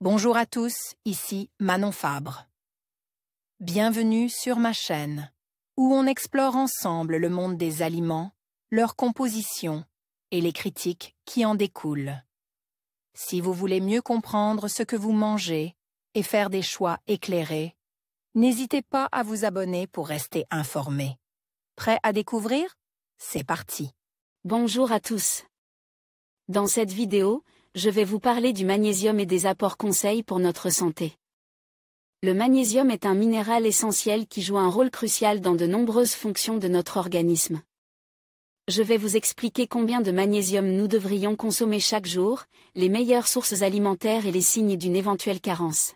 Bonjour à tous, ici Manon Fabre. Bienvenue sur ma chaîne, où on explore ensemble le monde des aliments, leur composition et les critiques qui en découlent. Si vous voulez mieux comprendre ce que vous mangez et faire des choix éclairés, n'hésitez pas à vous abonner pour rester informé. Prêt à découvrir? C'est parti! Bonjour à tous. Dans cette vidéo, je vais vous parler du magnésium et des apports conseils pour notre santé. Le magnésium est un minéral essentiel qui joue un rôle crucial dans de nombreuses fonctions de notre organisme. Je vais vous expliquer combien de magnésium nous devrions consommer chaque jour, les meilleures sources alimentaires et les signes d'une éventuelle carence.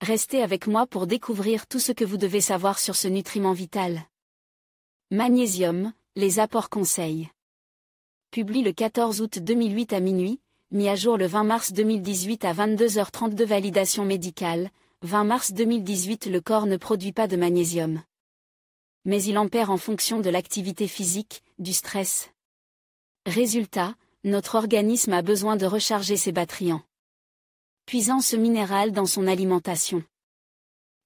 Restez avec moi pour découvrir tout ce que vous devez savoir sur ce nutriment vital. Magnésium, les apports conseils. Publié le 14 août 2008 à minuit, mis à jour le 20 mars 2018 à 22h32. Validation médicale, 20 mars 2018. Le corps ne produit pas de magnésium, mais il en perd en fonction de l'activité physique, du stress. Résultat, notre organisme a besoin de recharger ses batteries en puisant ce minéral dans son alimentation.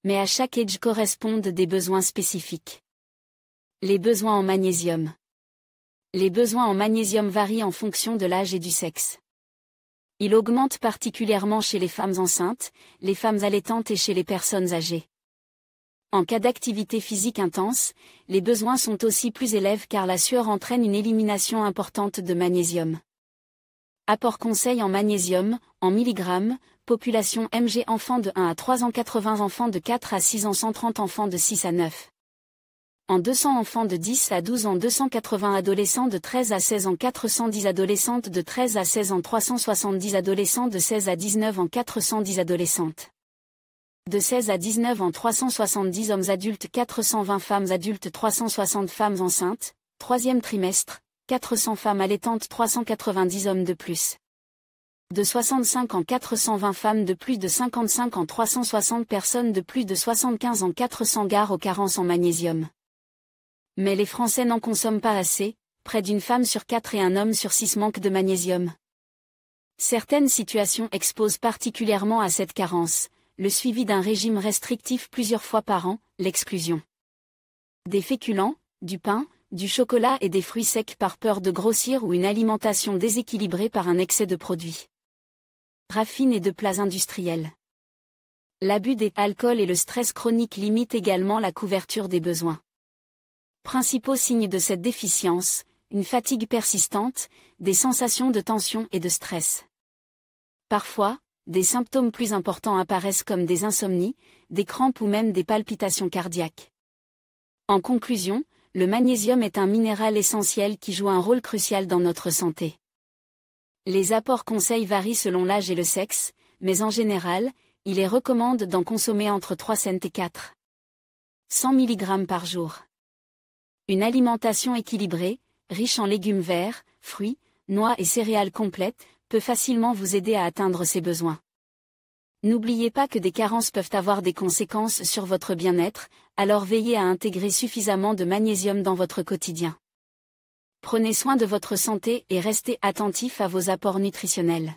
Mais à chaque âge correspondent des besoins spécifiques. Les besoins en magnésium. Les besoins en magnésium varient en fonction de l'âge et du sexe. Il augmente particulièrement chez les femmes enceintes, les femmes allaitantes et chez les personnes âgées. En cas d'activité physique intense, les besoins sont aussi plus élevés car la sueur entraîne une élimination importante de magnésium. Apport conseil en magnésium, en milligrammes, population mg enfants de 1 à 3 ans, 80 enfants de 4 à 6 ans, 130 enfants de 6 à 9 en 200 enfants de 10 à 12 ans, 280 adolescents de 13 à 16 ans, 410 adolescentes de 13 à 16 ans, 370 adolescents de 16 à 19 ans, 410 adolescentes de 16 à 19 ans, 370 hommes adultes, 420 femmes adultes, 360 femmes enceintes, 3e trimestre, 400 femmes allaitantes, 390 hommes de plus de 65 ans, 420 femmes de plus de 55 ans, 360 personnes de plus de 75 ans, 400 gares aux carences en magnésium. Mais les Français n'en consomment pas assez, près d'une femme sur 4 et un homme sur 6 manquent de magnésium. Certaines situations exposent particulièrement à cette carence, le suivi d'un régime restrictif plusieurs fois par an, l'exclusion des féculents, du pain, du chocolat et des fruits secs par peur de grossir ou une alimentation déséquilibrée par un excès de produits raffinés et de plats industriels. L'abus d'alcool et le stress chronique limitent également la couverture des besoins. Principaux signes de cette déficience, une fatigue persistante, des sensations de tension et de stress. Parfois, des symptômes plus importants apparaissent comme des insomnies, des crampes ou même des palpitations cardiaques. En conclusion, le magnésium est un minéral essentiel qui joue un rôle crucial dans notre santé. Les apports conseils varient selon l'âge et le sexe, mais en général, il est recommandé d'en consommer entre 300 et 400 mg par jour. Une alimentation équilibrée, riche en légumes verts, fruits, noix et céréales complètes, peut facilement vous aider à atteindre ces besoins. N'oubliez pas que des carences peuvent avoir des conséquences sur votre bien-être, alors veillez à intégrer suffisamment de magnésium dans votre quotidien. Prenez soin de votre santé et restez attentif à vos apports nutritionnels.